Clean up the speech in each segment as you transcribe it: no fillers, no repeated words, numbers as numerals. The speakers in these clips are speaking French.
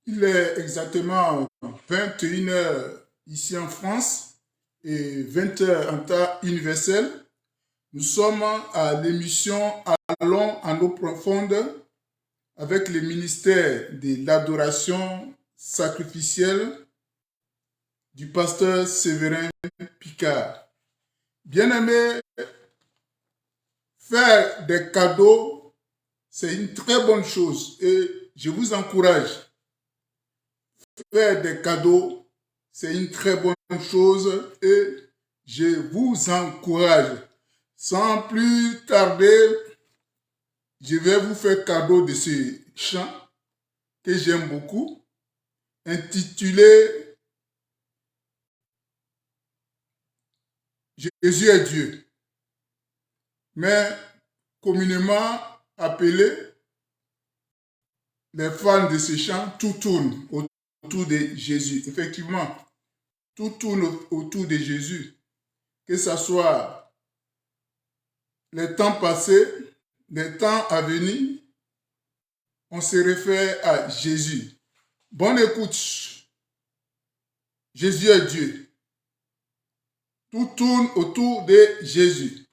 Il est exactement 21 heures ici en France et 20 heures en temps universel. Nous sommes à l'émission Allons en eau profonde avec le ministère de l'adoration sacrificielle du pasteur Séverin Picard. Bien-aimés, faire des cadeaux, c'est une très bonne chose et je vous encourage. Faire des cadeaux, c'est une très bonne chose et je vous encourage. Sans plus tarder, je vais vous faire cadeau de ce chant que j'aime beaucoup, intitulé Jésus est Dieu, mais communément appelé, les fans de ce chant, tout tourne autour de Jésus. Effectivement, tout tourne autour de Jésus, que ce soit les temps passés, les temps à venir, on se réfère à Jésus. Bonne écoute. Jésus est Dieu. Tout tourne autour de Jésus.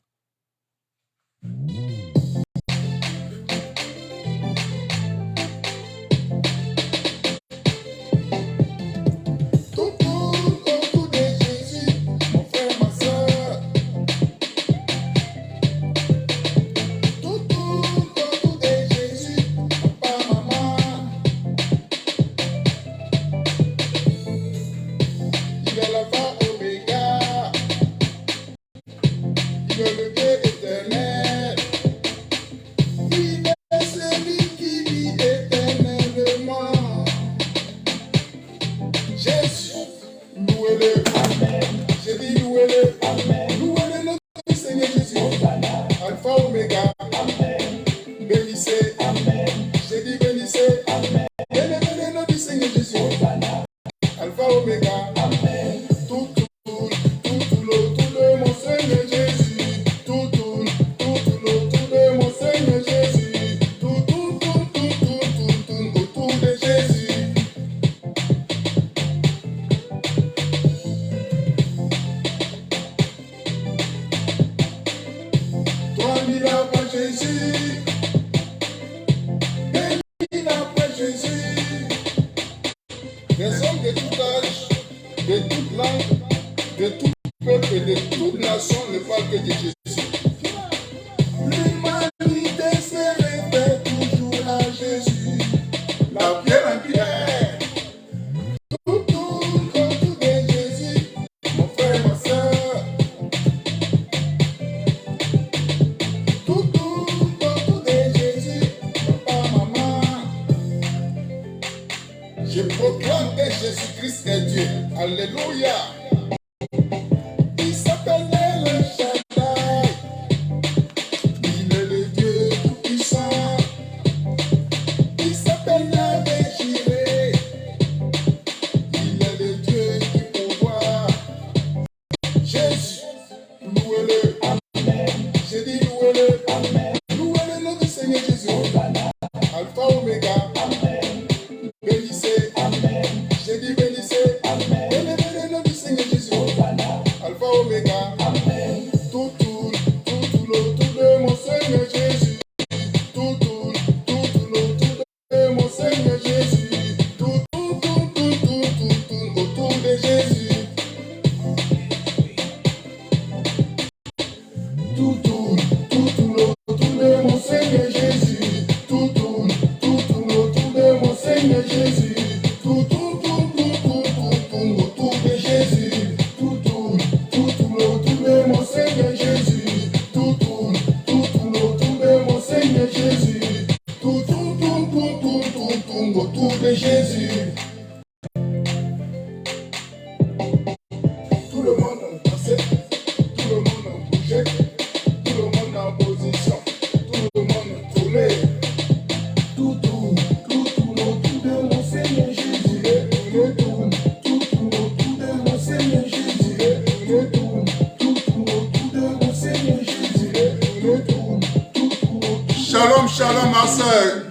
Shalom, shalom, ma soeur.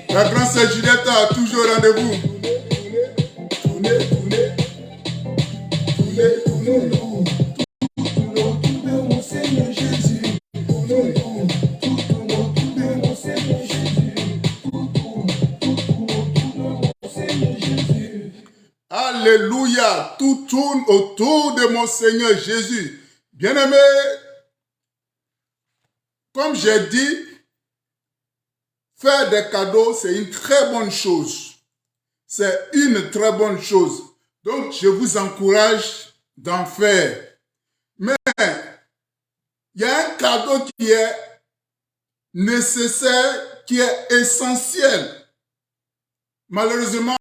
La grande c'est Ginetta, toujours au rendez-vous. Alléluia, tout tourne autour de mon Seigneur Jésus. Bien-aimé, comme j'ai dit, faire des cadeaux, c'est une très bonne chose. C'est une très bonne chose. Donc, je vous encourage d'en faire. Mais, il y a un cadeau qui est nécessaire, qui est essentiel. Malheureusement,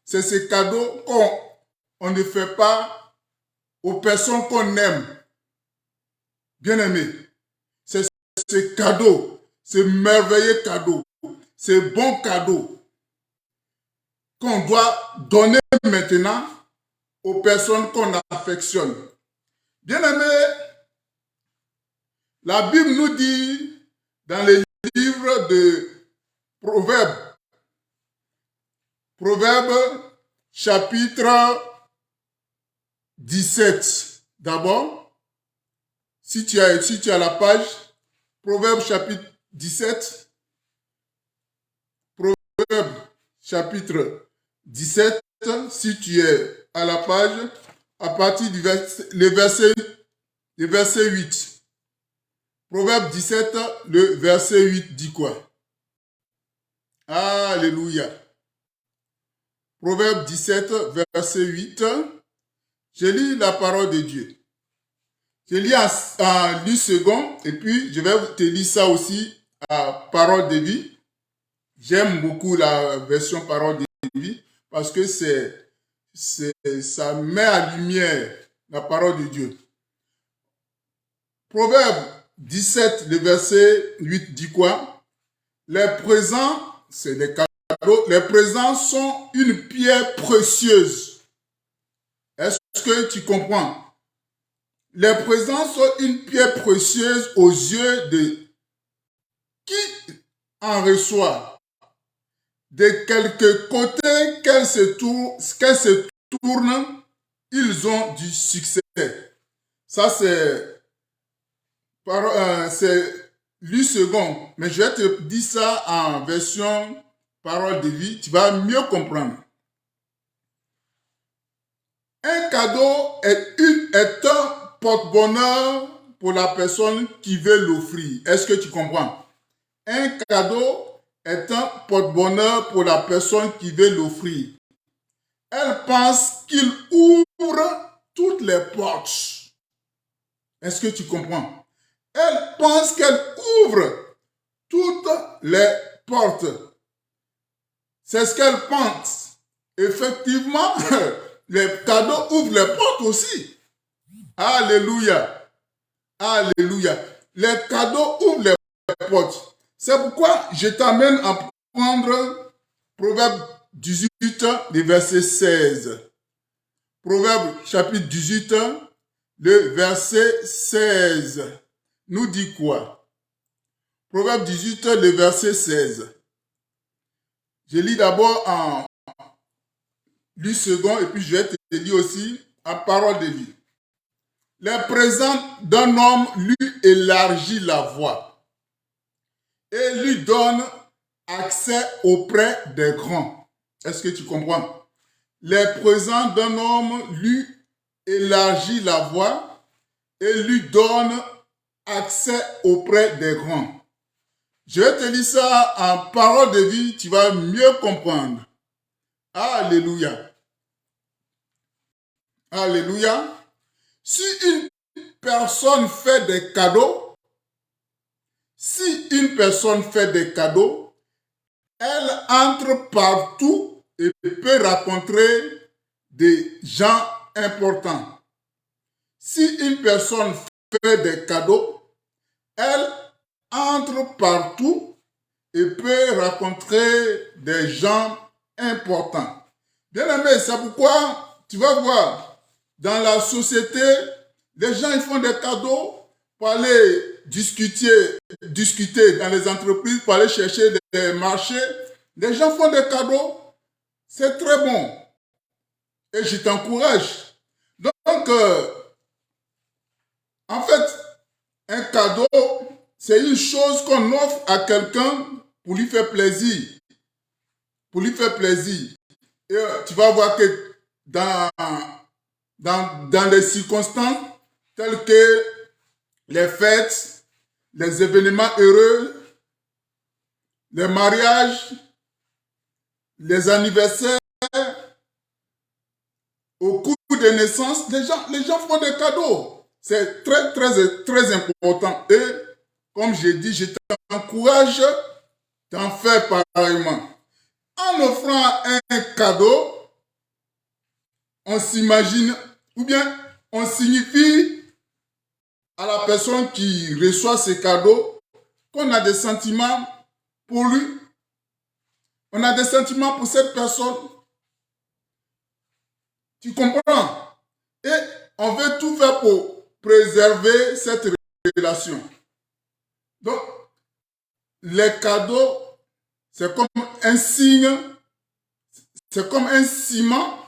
c'est ce cadeau qu'on ne fait pas aux personnes qu'on aime. Bien-aimé, c'est ce cadeau, ce merveilleux cadeau, ce bon cadeau qu'on doit donner maintenant aux personnes qu'on affectionne. Bien-aimé, la Bible nous dit dans les livres de Proverbes, chapitre 17, d'abord, si tu as la page, Proverbes chapitre 17, Proverbes chapitre 17, si tu es à la page, à partir du verset 8. Proverbe 17, le verset 8 dit quoi? Alléluia. Proverbe 17, verset 8. Je lis la parole de Dieu. Je lis en 10 secondes et puis je vais te lire ça aussi à parole de vie. J'aime beaucoup la version parole de vie parce que ça met en lumière la parole de Dieu. Proverbe 17, le verset 8 dit quoi? Les présents, c'est des cadeaux, les présents sont une pierre précieuse. Est-ce que tu comprends? Les présents sont une pierre précieuse aux yeux de qui en reçoit. De quelque côté qu'elle se tourne, ils ont du succès. Ça, c'est 8 secondes. Mais je vais te dire ça en version parole de vie. Tu vas mieux comprendre. Un cadeau est un porte-bonheur pour la personne qui veut l'offrir. Est-ce que tu comprends? Un cadeau est un porte-bonheur pour la personne qui veut l'offrir. Elle pense qu'il ouvre toutes les portes. Est-ce que tu comprends? Elle pense qu'elle ouvre toutes les portes. C'est ce qu'elle pense. Effectivement, les cadeaux ouvrent les portes aussi. Alléluia. Alléluia. Les cadeaux ouvrent les portes. C'est pourquoi je t'amène à prendre Proverbe 18, le verset 16. Proverbe chapitre 18, le verset 16. Nous dit quoi? Proverbe 18, le verset 16. Je lis d'abord en 8 secondes et puis je vais te lire aussi en parole de vie. Les présents d'un homme lui élargit la voie et lui donne accès auprès des grands. Est-ce que tu comprends? Les présents d'un homme lui élargit la voie et lui donne accès auprès des grands. Je vais te lire ça en parole de vie, tu vas mieux comprendre. Alléluia. Alléluia. Si une personne fait des cadeaux, elle entre partout et peut rencontrer des gens importants. Si une personne fait des cadeaux, elle entre partout et peut rencontrer des gens importants. Bien aimé, c'est pourquoi tu vas voir, dans la société, les gens ils font des cadeaux pour aller discuter dans les entreprises, pour aller chercher des marchés. Les gens font des cadeaux, c'est très bon. Et je t'encourage. Donc, en fait, un cadeau, c'est une chose qu'on offre à quelqu'un pour lui faire plaisir. Pour lui faire plaisir. Et tu vas voir que dans les circonstances telles que les fêtes, les événements heureux, les mariages, les anniversaires, au cours des naissances, les gens font des cadeaux. C'est très, très, très important. Et comme j'ai dit, je t'encourage d'en faire pareillement. En offrant un cadeau, on s'imagine, ou bien on signifie à la personne qui reçoit ces cadeaux qu'on a des sentiments pour lui. On a des sentiments pour cette personne. Tu comprends? Et on veut tout faire pour préserver cette relation. Donc, les cadeaux, c'est comme un signe, c'est comme un ciment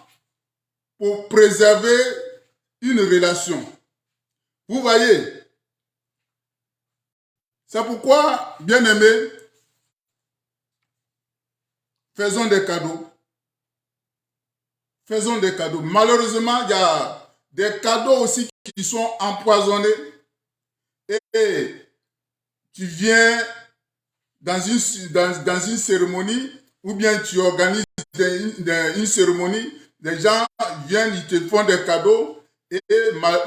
pour préserver une relation. Vous voyez? C'est pourquoi, bien aimés, faisons des cadeaux. Faisons des cadeaux. Malheureusement, il y a des cadeaux aussi qui sont empoisonnés. Et tu viens dans une cérémonie ou bien tu organises une cérémonie, les gens viennent, ils te font des cadeaux et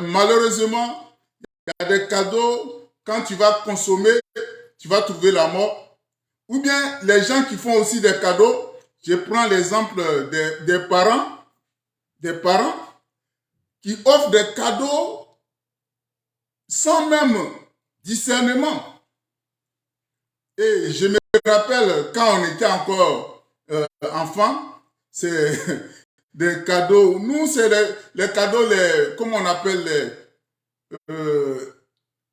malheureusement, il y a des cadeaux, quand tu vas consommer, tu vas trouver la mort. Ou bien les gens qui font aussi des cadeaux, je prends l'exemple des parents qui offrent des cadeaux sans même discernement. Et je me rappelle quand on était encore enfant, c'est des cadeaux. Nous, c'est les cadeaux, comment on appelle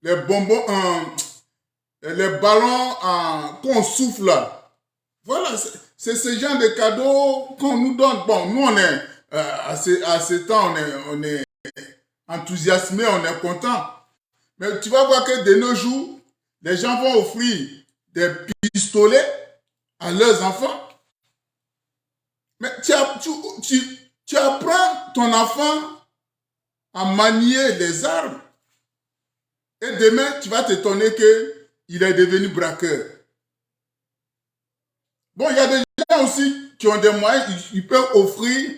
les bonbons, les ballons qu'on souffle là. Voilà, c'est ce genre de cadeaux qu'on nous donne. Bon, nous, on est, à ce temps, on est enthousiasmé, on est content. Mais tu vas voir que de nos jours, les gens vont offrir des pistolets à leurs enfants. Mais tu apprends ton enfant à manier les armes. Et demain, tu vas t'étonner qu'il est devenu braqueur. Bon, il y a des gens aussi qui ont des moyens, ils peuvent offrir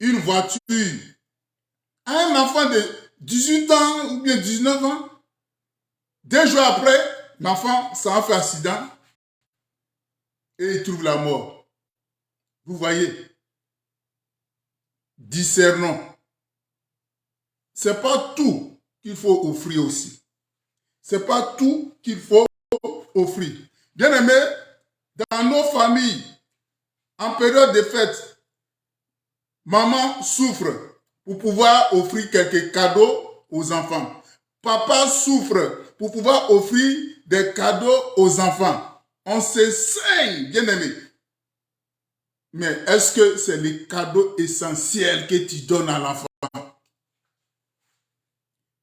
une voiture à un enfant de 18 ans ou bien 19 ans. 2 jours après, l'enfant s'en fait accident et il trouve la mort. Vous voyez, discernons. Ce n'est pas tout qu'il faut offrir aussi. Ce n'est pas tout qu'il faut offrir. Bien aimé, dans nos familles, en période de fête, maman souffre pour pouvoir offrir quelques cadeaux aux enfants. Papa souffre pour pouvoir offrir des cadeaux aux enfants. On se saigne, bien aimé. Mais est-ce que c'est les cadeaux essentiels que tu donnes à l'enfant?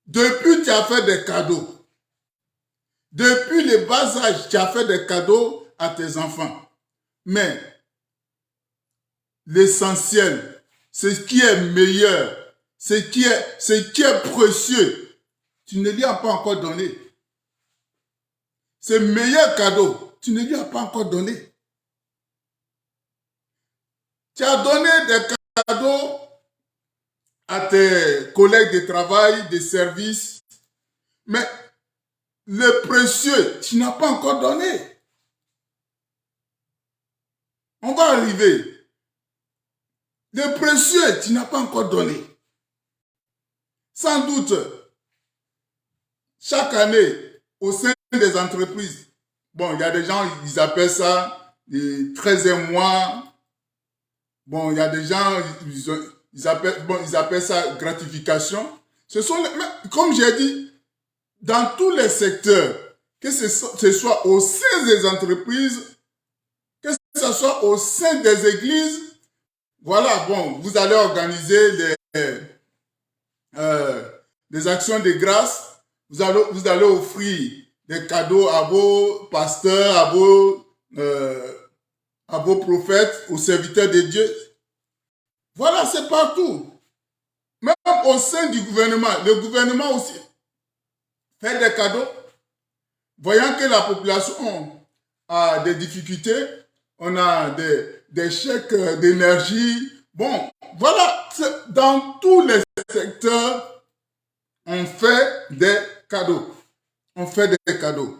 Depuis, tu as fait des cadeaux. Depuis le bas âge, tu as fait des cadeaux à tes enfants. Mais l'essentiel, ce qui est meilleur, ce qui est précieux, tu ne lui as pas encore donné. Ce meilleur cadeau, tu ne lui as pas encore donné. Tu as donné des cadeaux à tes collègues de travail, de service, mais le précieux, tu n'as pas encore donné. On va arriver. Le précieux, tu n'as pas encore donné. Sans doute, chaque année, au sein des entreprises, bon, il y a des gens, ils appellent ça le 13e mois. Bon, il y a des gens, ils appellent ça gratification. Comme j'ai dit, dans tous les secteurs, que ce soit au sein des entreprises ce soit au sein des églises, voilà, bon, vous allez organiser des actions de grâce, vous allez offrir des cadeaux à vos pasteurs, à vos prophètes, aux serviteurs de Dieu. Voilà, c'est partout. Même au sein du gouvernement, le gouvernement aussi fait des cadeaux. Voyant que la population a des difficultés, on a des chèques d'énergie. Bon, voilà, dans tous les secteurs, on fait des cadeaux. On fait des cadeaux.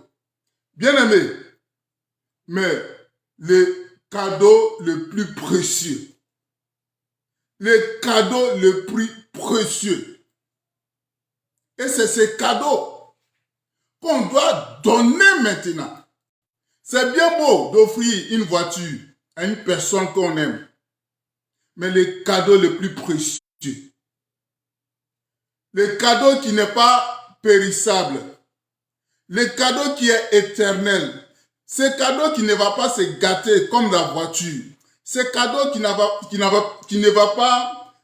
Bien aimé, mais le cadeau le plus précieux, le cadeau le plus précieux, et c'est ce cadeau qu'on doit donner maintenant. C'est bien beau d'offrir une voiture à une personne qu'on aime, mais le cadeau le plus précieux, le cadeau qui n'est pas périssable, le cadeau qui est éternel, ce cadeau qui ne va pas se gâter comme la voiture, ce cadeau qui ne va pas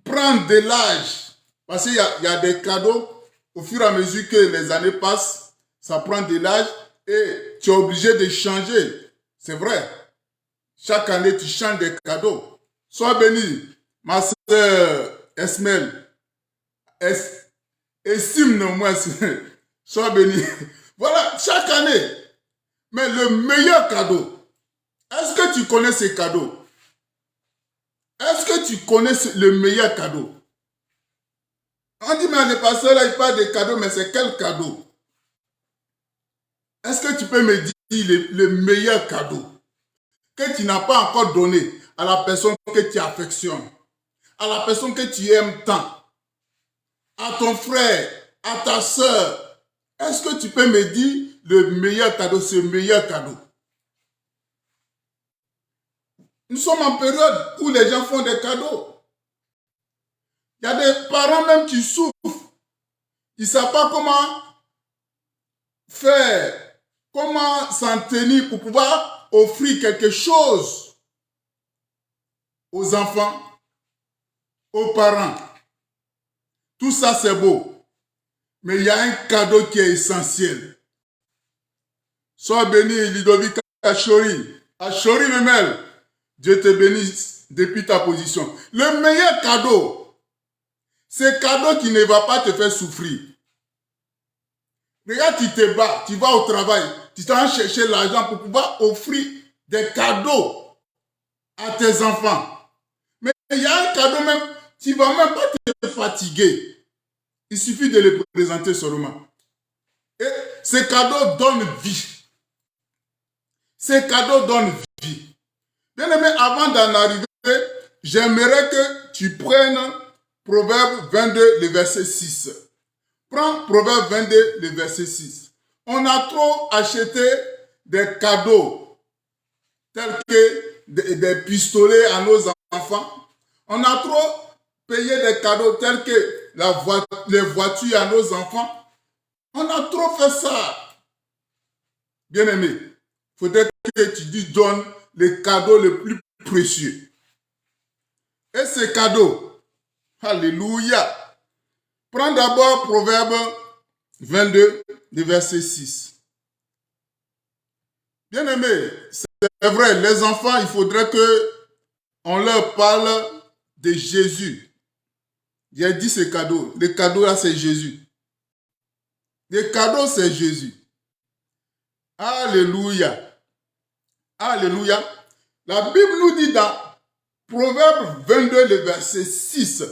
prendre de l'âge. Parce qu'il y a des cadeaux, au fur et à mesure que les années passent, ça prend de l'âge et tu es obligé de changer. C'est vrai. Chaque année, tu changes des cadeaux. Sois béni, ma soeur Esmel. Estime-nous, moi, sois béni. Voilà, chaque année. Mais le meilleur cadeau, est-ce que tu connais ces cadeaux? Est-ce que tu connais le meilleur cadeau? On dit, mais le pasteur, là, il parle de cadeaux, mais c'est quel cadeau? Est-ce que tu peux me dire le meilleur cadeau que tu n'as pas encore donné à la personne que tu affectionnes, à la personne que tu aimes tant, à ton frère, à ta soeur? Est-ce que tu peux me dire le meilleur cadeau, ce meilleur cadeau? Nous sommes en période où les gens font des cadeaux. Il y a des parents même qui souffrent. Ils ne savent pas comment faire, comment s'en tenir pour pouvoir offrir quelque chose aux enfants, aux parents. Tout ça, c'est beau. Mais il y a un cadeau qui est essentiel. Sois béni, Ludovic Achori. Achori Memel. Dieu te bénisse depuis ta position. Le meilleur cadeau, c'est cadeau qui ne va pas te faire souffrir. Regarde, tu te bats, tu vas au travail, tu t'en vas chercher l'argent pour pouvoir offrir des cadeaux à tes enfants. Mais il y a un cadeau même, tu ne vas même pas te fatiguer. Il suffit de le présenter seulement. Et ce cadeau donne vie. Ce cadeau donne vie. Bien aimé, avant d'en arriver, j'aimerais que tu prennes Proverbe 22, le verset 6. Prends Proverbe 22, le verset 6. On a trop acheté des cadeaux, tels que des pistolets à nos enfants. On a trop payé des cadeaux, tels que les voitures à nos enfants. On a trop fait ça. Bien aimé, il faudrait que tu donnes le cadeau le plus précieux. Et ce cadeau, alléluia. Prends d'abord Proverbe 22, le verset 6. Bien aimé, c'est vrai, les enfants, il faudrait qu'on leur parle de Jésus. J'ai dit ce cadeau. Le cadeau là, c'est Jésus. Le cadeau, c'est Jésus. Alléluia. Alléluia. La Bible nous dit dans Proverbe 22, le verset 6.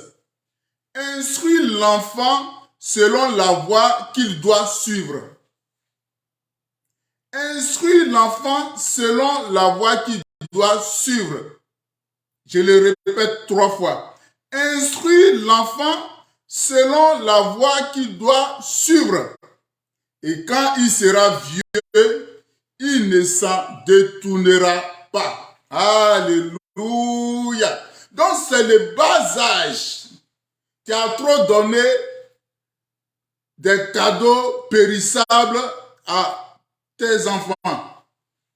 Instruis l'enfant selon la voie qu'il doit suivre. Instruis l'enfant selon la voie qu'il doit suivre. Je le répète 3 fois. Instruis l'enfant selon la voie qu'il doit suivre. Et quand il sera vieux, il ne s'en détournera pas. Alléluia. Donc c'est le bas âge qui a trop donné des cadeaux périssables à tes enfants,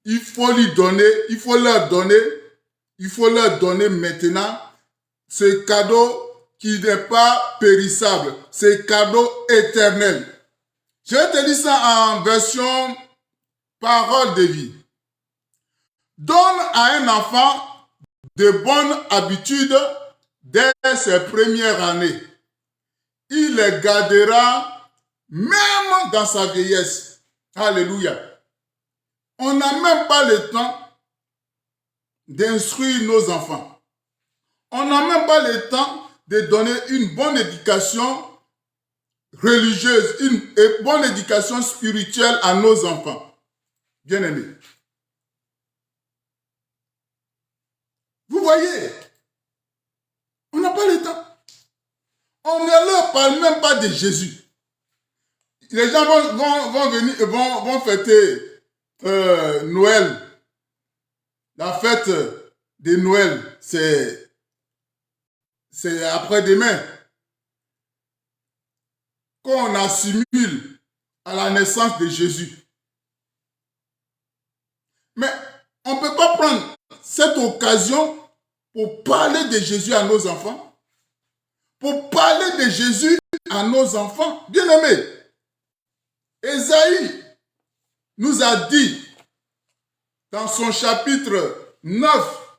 il faut leur donner maintenant ce cadeau qui n'est pas périssable, ce cadeau éternel. Je vais te dire ça en version parole de vie. Donne à un enfant de bonnes habitudes dès ses premières années. Il les gardera même dans sa vieillesse. Alléluia. On n'a même pas le temps d'instruire nos enfants. On n'a même pas le temps de donner une bonne éducation religieuse, une bonne éducation spirituelle à nos enfants. Bien-aimés. Vous voyez, on n'a pas le temps. On ne leur parle même pas de Jésus. Les gens vont fêter Noël. La fête de Noël, c'est après-demain. Quand on assimile à la naissance de Jésus. Mais on ne peut pas prendre cette occasion pour parler de Jésus à nos enfants. Pour parler de Jésus à nos enfants. Bien-aimés, Ésaïe nous a dit dans son chapitre 9,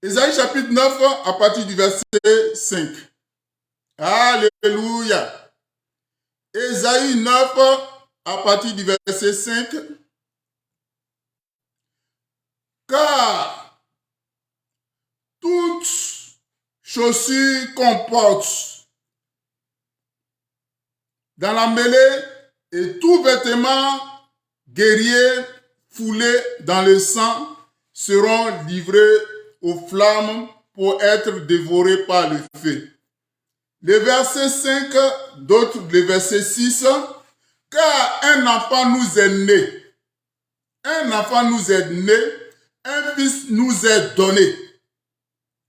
Ésaïe chapitre 9 à partir du verset 5. Alléluia. Ésaïe 9 à partir du verset 5. Car toute chaussure qu'on porte dans la mêlée et tout vêtement guerrier foulé dans le sang seront livrés aux flammes pour être dévorés par le feu. Le verset 5, d'autres, le verset 6, car un enfant nous est né. Un enfant nous est né, un fils nous est donné.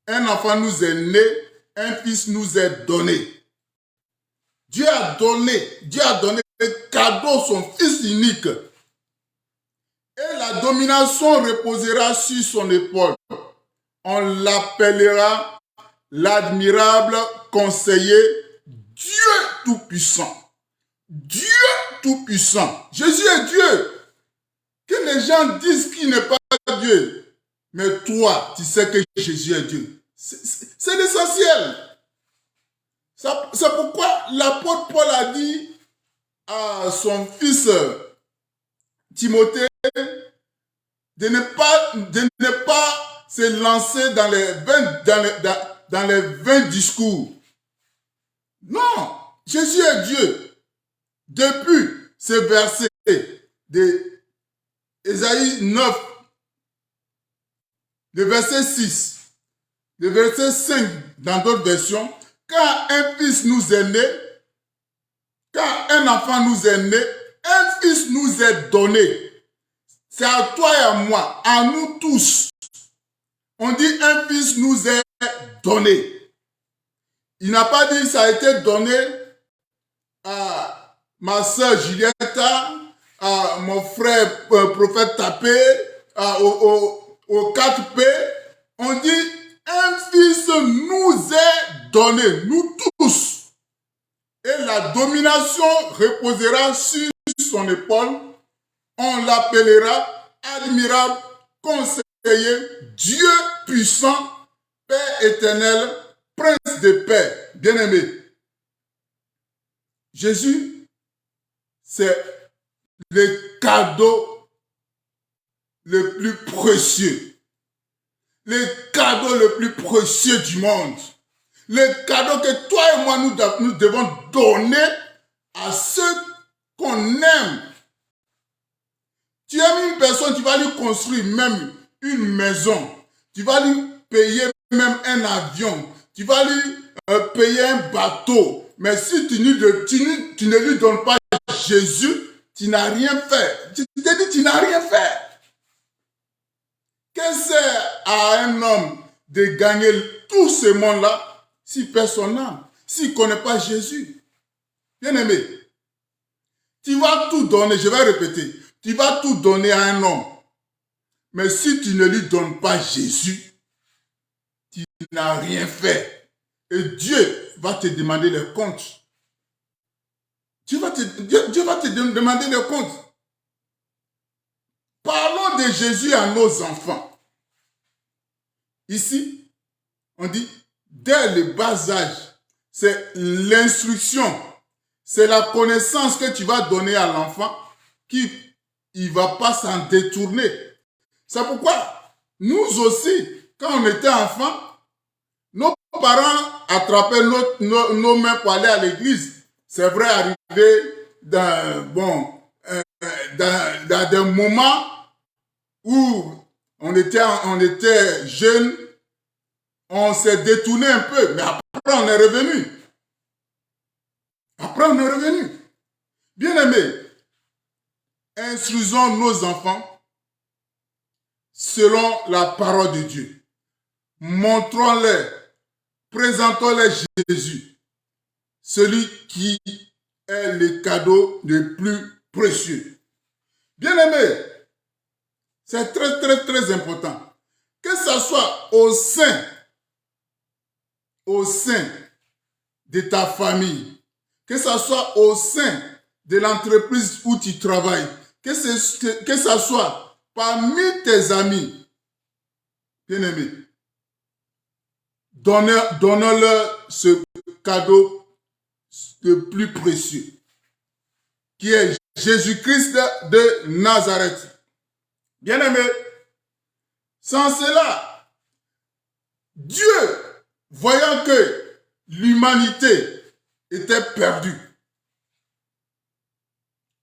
Un enfant nous est né, un fils nous est donné. Dieu a donné le cadeau, son fils unique. Et la domination reposera sur son épaule. On l'appellera l'admirable conseiller, Dieu tout-puissant. Dieu tout-puissant. Jésus est Dieu. Que les gens disent qu'il n'est pas Dieu. Mais toi, tu sais que Jésus est Dieu. C'est l'essentiel. C'est pourquoi l'apôtre Paul a dit à son fils Timothée de ne pas se lancer dans les vains discours. Non, Jésus est Dieu. Depuis ce verset de Ésaïe 9, le verset 6, le verset 5 dans d'autres versions, car un fils nous est né, car un enfant nous est né, un fils nous est donné. C'est à toi et à moi, à nous tous. On dit un fils nous est donné. Il n'a pas dit ça a été donné à ma soeur Julietta, à mon frère prophète Tapé, au 4P. On dit un fils nous est donné, nous tous. Et la domination reposera sur son épaule. On l'appellera admirable, conseiller, Dieu puissant, Père éternel, Prince de paix. Bien-aimé, Jésus, c'est le cadeau le plus précieux. Le cadeau le plus précieux du monde. Le cadeau que toi et moi nous devons donner à ceux qu'on aime. Tu aimes une personne, tu vas lui construire même une maison. Tu vas lui payer même un avion. Tu vas lui payer un bateau. Mais si tu ne lui donnes pas Jésus, tu n'as rien fait. Tu te dis, tu n'as rien fait. Qu'est-ce que c'est à un homme de gagner tout ce monde-là si personne n'a, s'il ne connaît pas Jésus? Bien-aimé, Tu vas tout donner, je vais répéter, tu vas tout donner à un homme. Mais si tu ne lui donnes pas Jésus, tu n'as rien fait. Et Dieu va te demander les comptes. Dieu va te demander les comptes. Parlons de Jésus à nos enfants. Ici, on dit, dès le bas âge, c'est l'instruction, c'est la connaissance que tu vas donner à l'enfant qui ne va pas s'en détourner. C'est pourquoi, nous aussi, quand on était enfants, nos parents attrapaient nos mains pour aller à l'église. C'est vrai, arrivé dans des moments où on était jeunes, on s'est détourné un peu, mais après on est revenu. Après on est revenu. Bien-aimés, instruisons nos enfants selon la parole de Dieu. Montrons-les, présentons-les Jésus, celui qui est le cadeau le plus précieux. Bien-aimés, c'est très, très, très important. Que ce soit au sein de ta famille, que ce soit au sein de l'entreprise où tu travailles, que ce soit parmi tes amis, bien-aimés, donne-leur ce cadeau le plus précieux, qui est Jésus-Christ de Nazareth. Bien-aimés, sans cela, Dieu, voyant que l'humanité était perdue,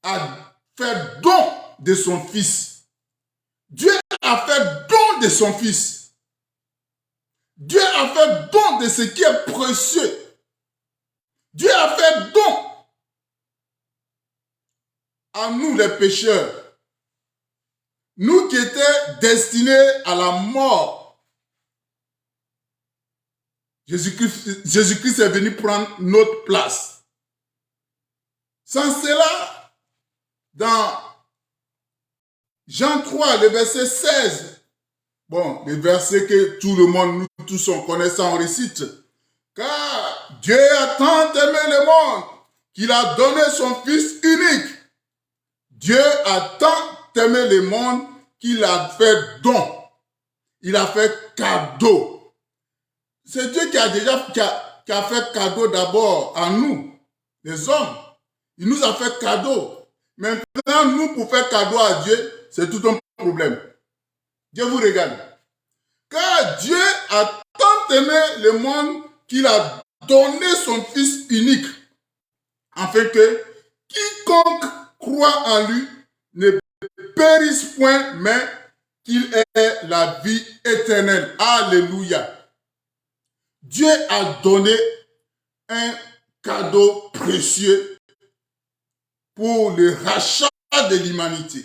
a fait don de son Fils. Dieu a fait don de son Fils. Dieu a fait don de ce qui est précieux. Dieu a fait don à nous les pécheurs. Nous qui étions destinés à la mort. Jésus-Christ est venu prendre notre place. Sans cela, dans Jean 3, le verset 16, bon, le verset que tout le monde, nous tous on connaît ça, on récite. Car Dieu a tant aimé le monde qu'il a donné son Fils unique. Dieu a tant aimé le monde qu'il a fait don. Il a fait cadeau. C'est Dieu qui a fait cadeau d'abord à nous, les hommes. Il nous a fait cadeau. Maintenant, nous, pour faire cadeau à Dieu, c'est tout un problème. Dieu vous regarde. Car Dieu a tant aimé le monde qu'il a donné son Fils unique, afin que quiconque croit en lui ne périsse point, mais qu'il ait la vie éternelle. Alléluia. Dieu a donné un cadeau précieux pour le rachat de l'humanité.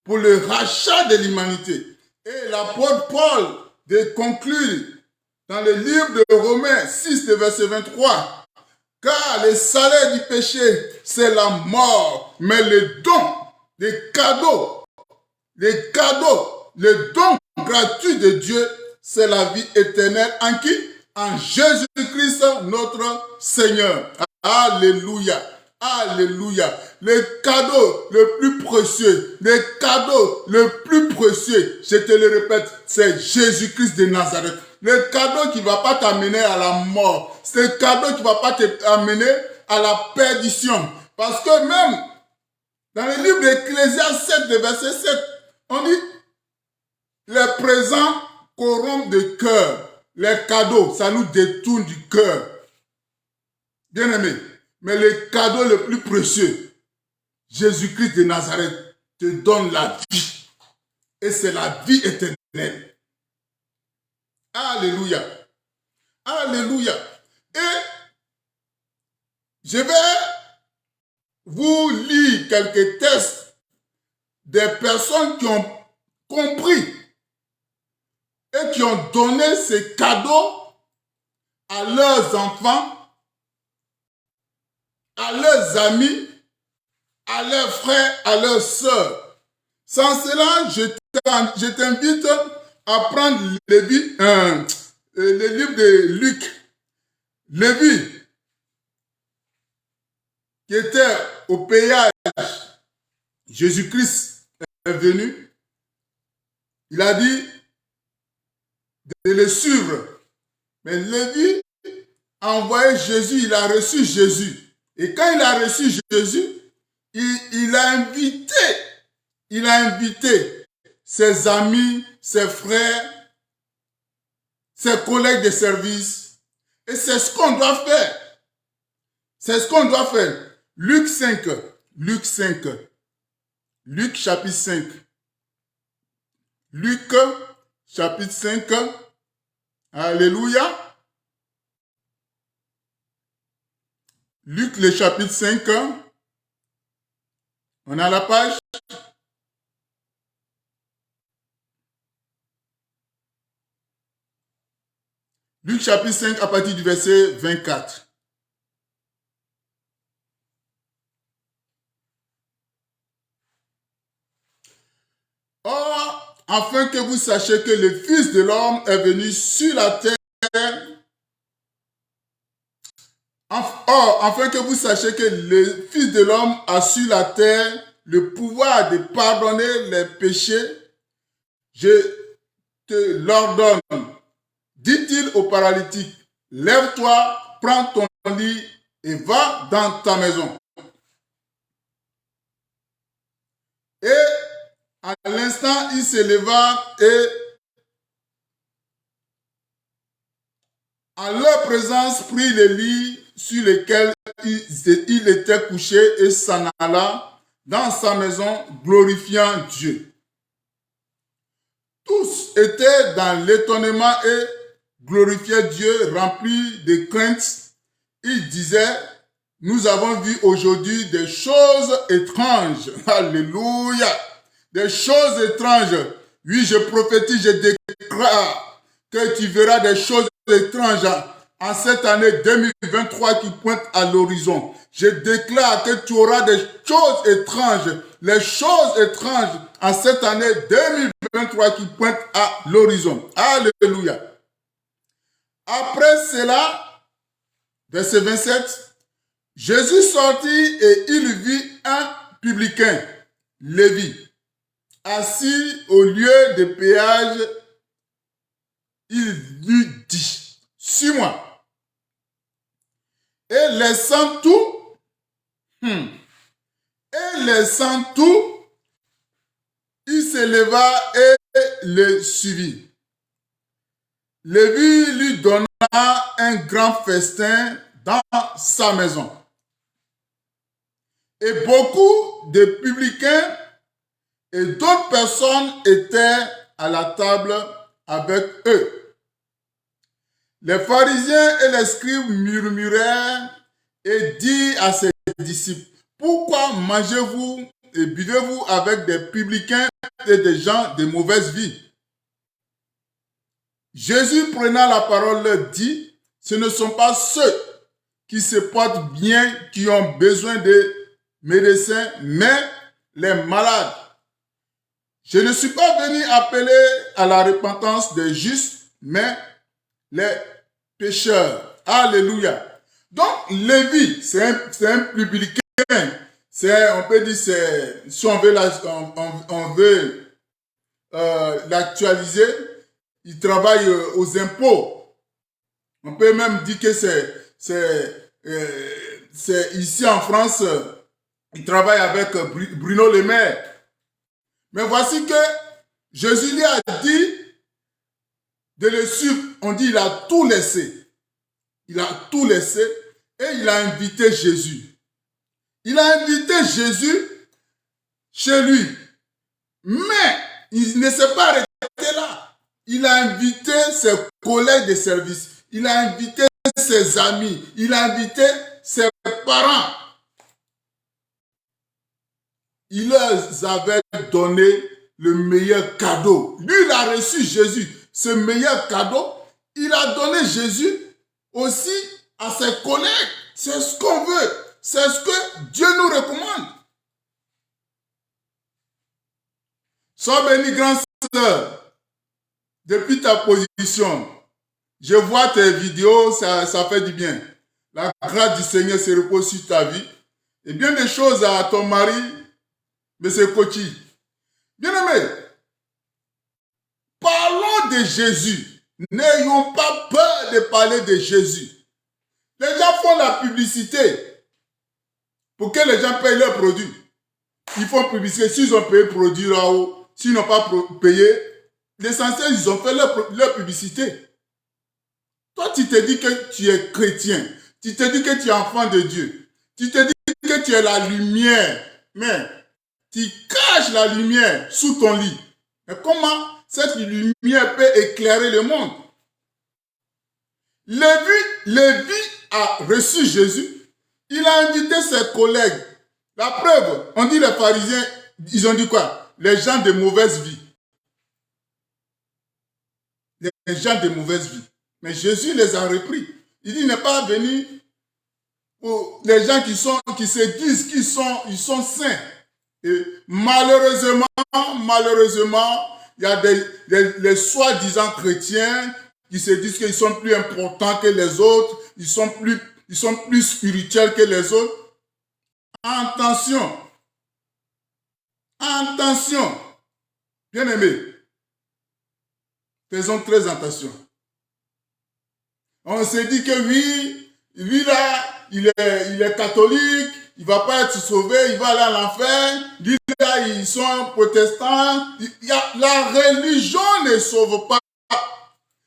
Pour le rachat de l'humanité. Et l'apôtre Paul de conclure dans le livre de Romains 6, verset 23. Car le salaire du péché, c'est la mort. Mais le don, le don gratuit de Dieu, c'est la vie éternelle. En qui? En Jésus-Christ, notre Seigneur. Alléluia. Alléluia. Le cadeau le plus précieux, je te le répète, c'est Jésus-Christ de Nazareth. Le cadeau qui ne va pas t'amener à la mort. C'est le cadeau qui ne va pas t'amener à la perdition. Parce que même dans le livre d'Ecclésiaste 7, verset 7, on dit, les présents corrompent de cœur. Les cadeaux, ça nous détourne du cœur. Bien aimé, mais le cadeau le plus précieux, Jésus-Christ de Nazareth, te donne la vie. Et c'est la vie éternelle. Alléluia. Alléluia. Et je vais vous lire quelques textes des personnes qui ont compris et qui ont donné ces cadeaux à leurs enfants, à leurs amis à leurs frères, à leurs sœurs. Sans cela, je t'invite à prendre le livre de Luc. Lévi, qui était au péage, Jésus-Christ est venu. Il a dit de le suivre. Mais Lévi a envoyé Jésus, il a reçu Jésus. Et quand il a reçu Jésus, il a invité ses amis, ses frères, ses collègues de service. Et c'est ce qu'on doit faire. C'est ce qu'on doit faire. Luc 5. Luc chapitre 5. Luc chapitre 5. Alléluia. Luc le chapitre 5. On a la page. Luc chapitre 5 à partir du verset 24. Or, afin que vous sachiez que le Fils de l'homme est venu sur la terre. Or, afin que vous sachiez que le Fils de l'homme a sur la terre le pouvoir de pardonner les péchés, je te l'ordonne. Dit-il au paralytique, lève-toi, prends ton lit et va dans ta maison. Et à l'instant, il se leva et à leur présence prit le lit sur lequel il était couché et s'en alla dans sa maison, glorifiant Dieu. Tous étaient dans l'étonnement et glorifiaient Dieu, remplis de crainte. Ils disaient, nous avons vu aujourd'hui des choses étranges. Alléluia. Des choses étranges. Oui, je prophétise, je déclare que tu verras des choses étranges en cette année 2023 qui pointe à l'horizon. Je déclare que tu auras des choses étranges, les choses étranges en cette année 2023 qui pointe à l'horizon. Alléluia. Après cela, verset 27, Jésus sortit et il vit un publicain, Lévi, assis au lieu de péage. Il lui dit, suis-moi. Et laissant tout, il se leva et le suivit. Lévi lui donna un grand festin dans sa maison. Et beaucoup de publicains et d'autres personnes étaient à la table avec eux. Les pharisiens et les scribes murmurèrent et dirent à ses disciples, pourquoi mangez-vous et buvez-vous avec des publicains et des gens de mauvaise vie? Jésus, prenant la parole, leur dit, ce ne sont pas ceux qui se portent bien qui ont besoin de médecins, mais les malades. Je ne suis pas venu appeler à la repentance des justes, mais les pécheurs. Alléluia. Donc, Lévi, c'est un publicain. On peut dire, si on veut l'actualiser, il travaille aux impôts. On peut même dire que c'est ici en France, il travaille avec Bruno Le Maire. Mais voici que Jésus lui a dit de le suivre. On dit il a tout laissé. Il a tout laissé et il a invité Jésus. Il a invité Jésus chez lui. Mais il ne s'est pas arrêté là. Il a invité ses collègues de service. Il a invité ses amis. Il a invité ses parents. Il leur avait donné le meilleur cadeau. Lui, il a reçu Jésus. Ce meilleur cadeau, il a donné Jésus aussi à ses collègues. C'est ce qu'on veut. C'est ce que Dieu nous recommande. Sois béni, grande sœur, depuis ta position. Je vois tes vidéos, ça fait du bien. La grâce du Seigneur se repose sur ta vie. Et bien des choses à ton mari, M. Kochi. Bien-aimé, parlons de Jésus. N'ayons pas peur de parler de Jésus. Les gens font la publicité pour que les gens payent leurs produits. Ils font publicité. S'ils ont payé le produit là-haut, s'ils n'ont pas payé, l'essentiel, ils ont fait leur publicité. Toi, tu te dis que tu es chrétien. Tu te dis que tu es enfant de Dieu. Tu te dis que tu es la lumière. Mais tu caches la lumière sous ton lit. Mais comment cette lumière peut éclairer le monde? Lévi a reçu Jésus. Il a invité ses collègues. La preuve, on dit les pharisiens, ils ont dit quoi? Les gens de mauvaise vie. Les gens de mauvaise vie. Mais Jésus les a repris. Il dit, il n'est pas venu pour les gens qui se disent qu'ils sont saints. Et malheureusement, il y a les soi-disant chrétiens qui se disent qu'ils sont plus importants que les autres, ils sont plus spirituels que les autres. Attention. Attention. Bien-aimés, faisons très attention. On se dit que oui, lui là, il est catholique, il ne va pas être sauvé, il va aller à l'enfer. Lui là, ils sont protestants. La religion ne sauve pas.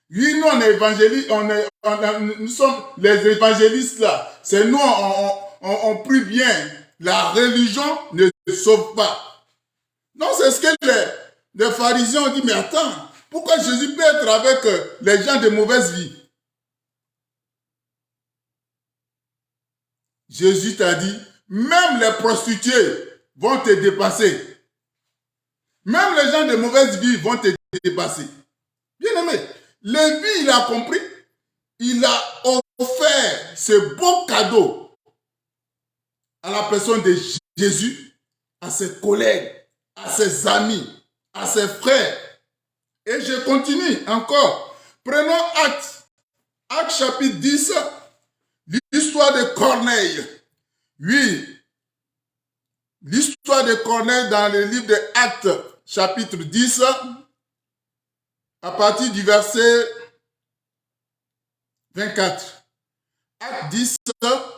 Oui, nous, on est évangélistes, nous sommes les évangélistes là. C'est nous, on prie bien. La religion ne sauve pas. Non, c'est ce que les pharisiens ont dit, mais attends, pourquoi Jésus peut être avec les gens de mauvaise vie? Jésus t'a dit, même les prostituées vont te dépasser. Même les gens de mauvaise vie vont te dépasser. Bien aimé, Lévi, il a compris. Il a offert ce beau cadeau à la personne de Jésus, à ses collègues, à ses amis, à ses frères. Et je continue encore. Prenons Actes chapitre 10, l'histoire de Corneille. Oui, l'histoire de Corneille dans le livre de Actes chapitre 10, à partir du verset 24. Acte 10,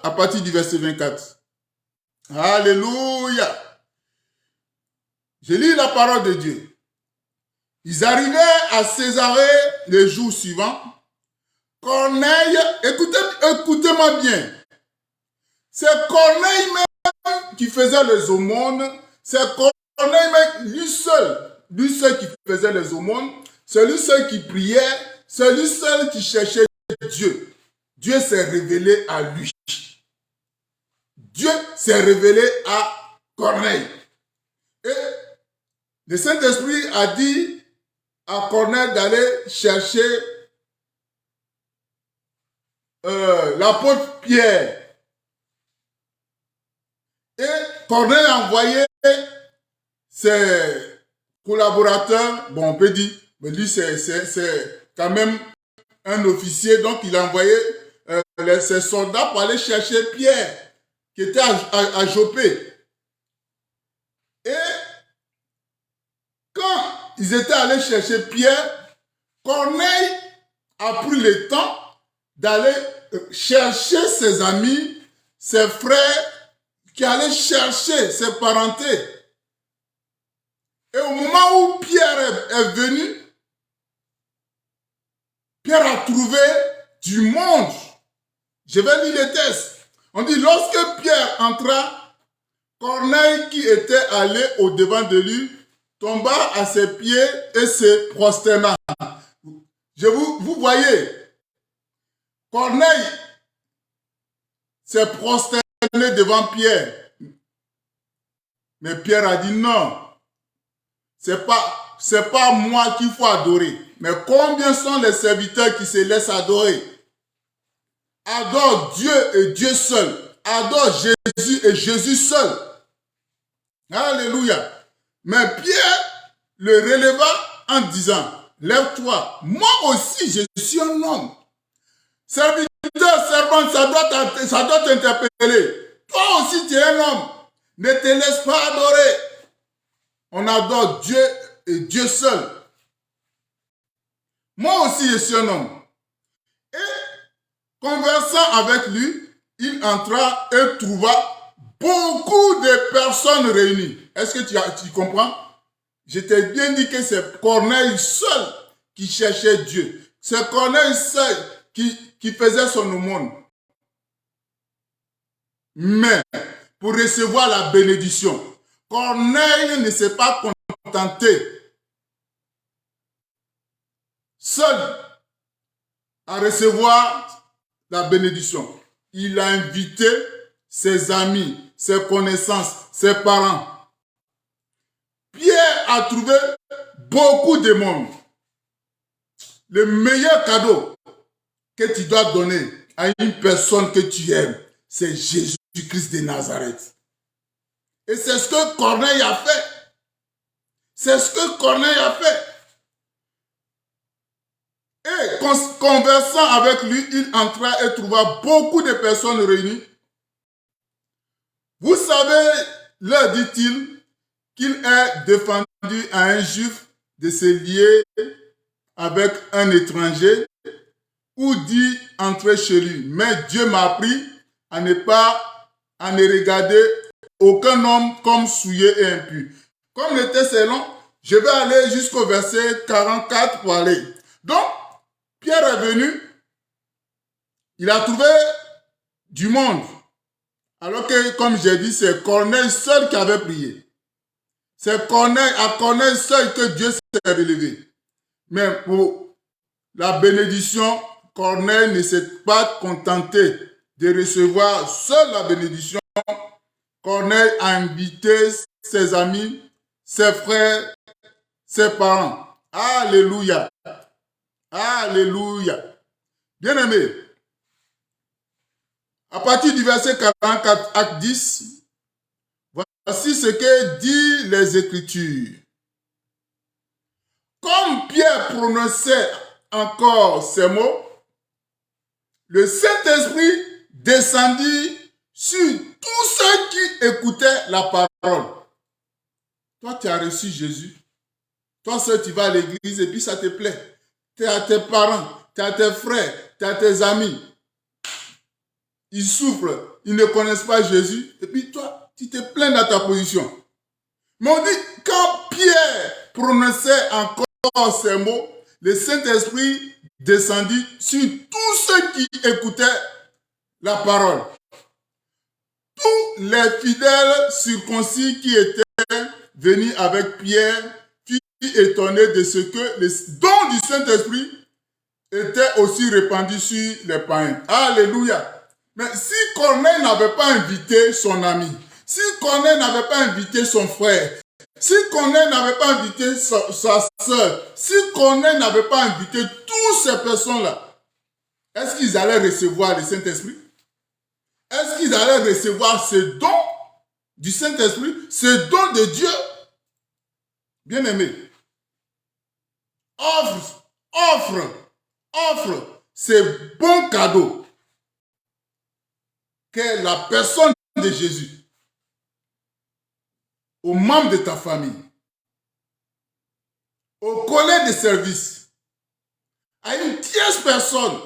à partir du verset 24. Alléluia. Je lis la parole de Dieu. Ils arrivaient à Césarée le jour suivant. Corneille, écoutez-moi bien. C'est Corneille même qui faisait les aumônes. C'est Corneille même, lui seul qui faisait les aumônes. C'est lui seul qui priait. C'est lui seul qui cherchait Dieu. Dieu s'est révélé à lui. Dieu s'est révélé à Corneille. Et le Saint-Esprit a dit à Corneille d'aller chercher l'apôtre Pierre. Et Corneille a envoyé ses collaborateurs, bon on peut dire, mais lui c'est quand même un officier, donc il a envoyé ses soldats pour aller chercher Pierre, qui était à Jopé. Et quand ils étaient allés chercher Pierre, Corneille a pris le temps d'aller chercher ses amis, ses frères, qui allaient chercher ses parentés. Et au moment où Pierre est venu, Pierre a trouvé du monde. Je vais lire les textes. On dit, lorsque Pierre entra, Corneille, qui était allé au-devant de lui, tomba à ses pieds et se prosterna. Vous voyez, Corneille s'est prosterné devant Pierre. Mais Pierre a dit non, c'est pas moi qu'il faut adorer. Mais combien sont les serviteurs qui se laissent adorer? Adore Dieu et Dieu seul. Adore Jésus et Jésus seul. Alléluia. Mais Pierre, le releva en disant, lève-toi, moi aussi je suis un homme. Serviteur, servante, ça doit t'interpeller. Toi aussi tu es un homme. Ne te laisse pas adorer. On adore Dieu et Dieu seul. Moi aussi je suis un homme. Et conversant avec lui, il entra et trouva beaucoup de personnes réunies. Est-ce que tu comprends? Je t'ai bien dit que c'est Corneille seul qui cherchait Dieu. C'est Corneille seul qui faisait son aumône. Mais pour recevoir la bénédiction, Corneille ne s'est pas contenté seul à recevoir la bénédiction. Il a invité ses amis, ses connaissances, ses parents. Pierre a trouvé beaucoup de monde. Le meilleur cadeau que tu dois donner à une personne que tu aimes, c'est Jésus-Christ de Nazareth. Et c'est ce que Corneille a fait. C'est ce que Corneille a fait. Et conversant avec lui, il entra et trouva beaucoup de personnes réunies. Vous savez, leur dit-il, qu'il est défendu à un juif de se lier avec un étranger ou d'y entrer chez lui. Mais Dieu m'a appris à ne regarder aucun homme comme souillé et impur. Comme le texte est long, je vais aller jusqu'au verset 44 pour aller. Donc, Pierre est venu, il a trouvé du monde. Alors que, comme j'ai dit, c'est Corneille seul qui avait prié. C'est à Corneille seul que Dieu s'est révélé. Mais pour la bénédiction, Corneille ne s'est pas contenté de recevoir seule la bénédiction. Corneille a invité ses amis, ses frères, ses parents. Alléluia. Alléluia. Bien-aimé, à partir du verset 44, acte 10, voici ce que dit les Écritures. Comme Pierre prononçait encore ces mots, le Saint-Esprit descendit sur tous ceux qui écoutaient la parole. Toi, tu as reçu Jésus. Toi seul, tu vas à l'église et puis ça te plaît. Tu es à tes parents, tu es à tes frères, tu es à tes amis. Ils souffrent, ils ne connaissent pas Jésus. Et puis toi, tu te plains dans ta position. Mais on dit, quand Pierre prononçait encore ces mots, le Saint-Esprit descendit sur tous ceux qui écoutaient la parole. Tous les fidèles circoncis qui étaient venus avec Pierre furent étonnés de ce que les dons du Saint-Esprit étaient aussi répandus sur les païens. Alléluia. Mais si Corneille n'avait pas invité son ami, si Corneille n'avait pas invité son frère, si Corneille n'avait pas invité sa soeur, si Corneille n'avait pas invité toutes ces personnes-là, est-ce qu'ils allaient recevoir le Saint-Esprit? Est-ce qu'ils allaient recevoir ce don du Saint-Esprit, ce don de Dieu? Bien-aimé, offre ces bons cadeaux que la personne de Jésus aux membres de ta famille, aux collègues de service, à une tierce personne.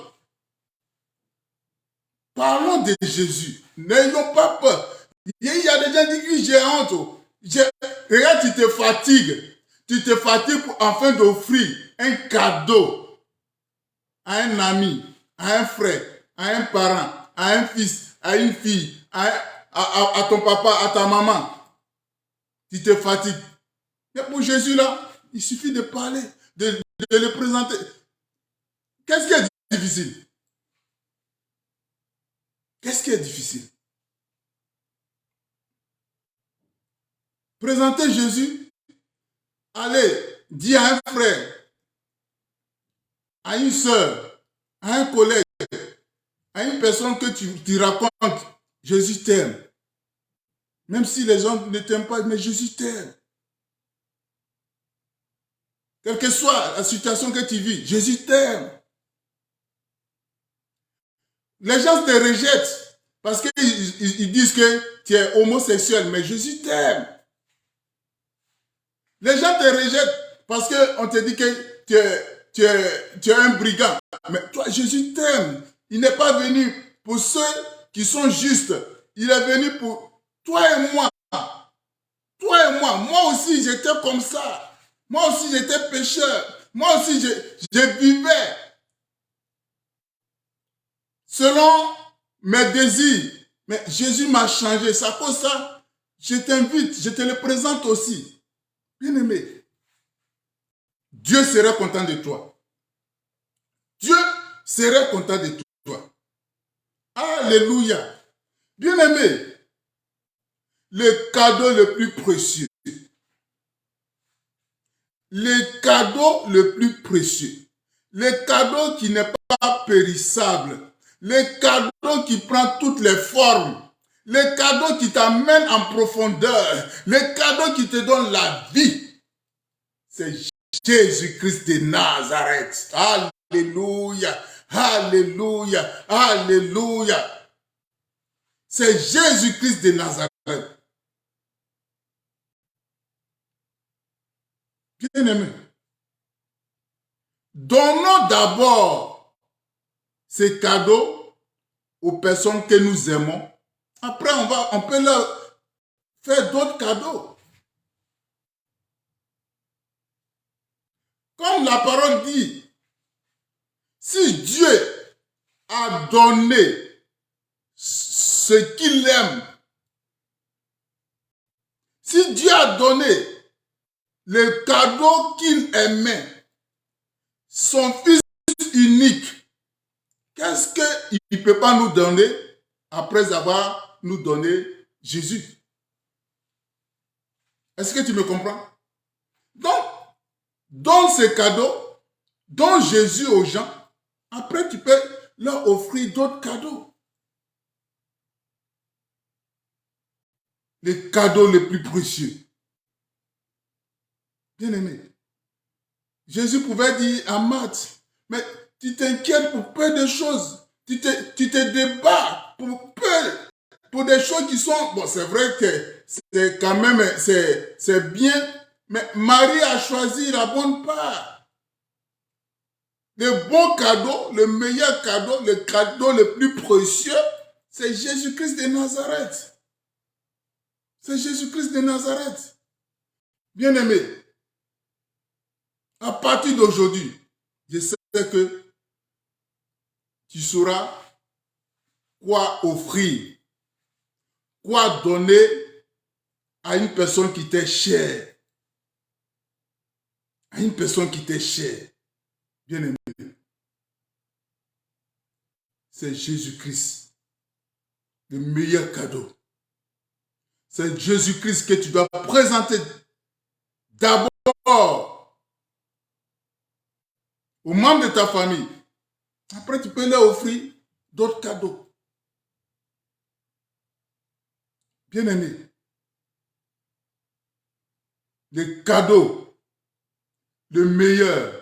Parlons de Jésus. N'ayons pas peur. Il y a des gens qui disent j'ai honte. Regarde, tu te fatigues. Tu te fatigues afin d'offrir un cadeau à un ami, à un frère, à un parent, à un fils, à une fille, à ton papa, à ta maman. Tu te fatigues. Mais pour Jésus là, il suffit de parler, de le présenter. Qu'est-ce qui est difficile? Qu'est-ce qui est difficile? Présenter Jésus, allez, dis à un frère, à une soeur, à un collègue, à une personne que tu racontes, Jésus t'aime. Même si les gens ne t'aiment pas, mais Jésus t'aime. Quelle que soit la situation que tu vis, Jésus t'aime. Les gens te rejettent parce qu'ils disent que tu es homosexuel, mais Jésus t'aime. Les gens te rejettent parce qu'on te dit que tu es un brigand. Mais toi, Jésus t'aime. Il n'est pas venu pour ceux qui sont justes. Il est venu pour toi et moi. Toi et moi. Moi aussi, j'étais comme ça. Moi aussi, j'étais pécheur. Moi aussi, je vivais selon mes désirs. Mais Jésus m'a changé. C'est à cause de ça, je t'invite, je te le présente aussi. Bien-aimé, Dieu serait content de toi. Dieu serait content de toi. Alléluia. Bien-aimé, le cadeau le plus précieux. Le cadeau le plus précieux. Le cadeau qui n'est pas périssable. Le cadeau qui prend toutes les formes. Le cadeau qui t'amène en profondeur. Le cadeau qui te donne la vie. C'est Jésus-Christ de Nazareth. Alléluia. Alléluia. Alléluia. C'est Jésus-Christ de Nazareth. Bien-aimé, donnons d'abord ces cadeaux aux personnes que nous aimons. Après, on peut leur faire d'autres cadeaux. Comme la parole dit, si Dieu a donné ce qu'il aime, si Dieu a donné le cadeau qu'il aimait, son Fils unique, qu'est-ce qu'il ne peut pas nous donner après avoir nous donné Jésus? Est-ce que tu me comprends? Donc, donne ce cadeau, donne Jésus aux gens, après tu peux leur offrir d'autres cadeaux. Les cadeaux les plus précieux. Bien-aimé, Jésus pouvait dire à Marthe, mais tu t'inquiètes pour peu de choses. Tu te débats pour peu, pour des choses qui sont... Bon, c'est vrai que c'est quand même, c'est bien, mais Marie a choisi la bonne part. Le bon cadeau, le meilleur cadeau, le cadeau le plus précieux, c'est Jésus-Christ de Nazareth. C'est Jésus-Christ de Nazareth. Bien-aimé, à partir d'aujourd'hui, je sais que tu sauras quoi offrir, quoi donner à une personne qui t'est chère. À une personne qui t'est chère. Bien-aimé, c'est Jésus-Christ, le meilleur cadeau. C'est Jésus-Christ que tu dois présenter d'abord aux membres de ta famille. Après, tu peux leur offrir d'autres cadeaux. Bien-aimé, le cadeau, le meilleur,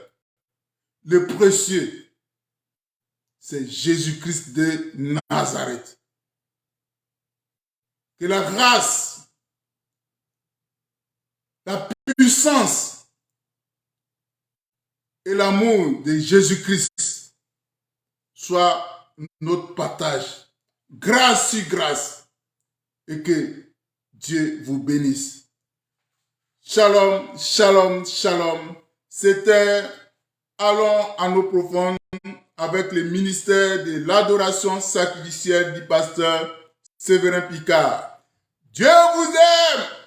le précieux, c'est Jésus-Christ de Nazareth. Que la grâce, la puissance et l'amour de Jésus-Christ soient notre partage. Grâce sur grâce. Et que Dieu vous bénisse. Shalom, shalom, shalom. C'était Allons à nos profondes avec le ministère de l'adoration sacrificielle du pasteur Séverin Picard. Dieu vous aime!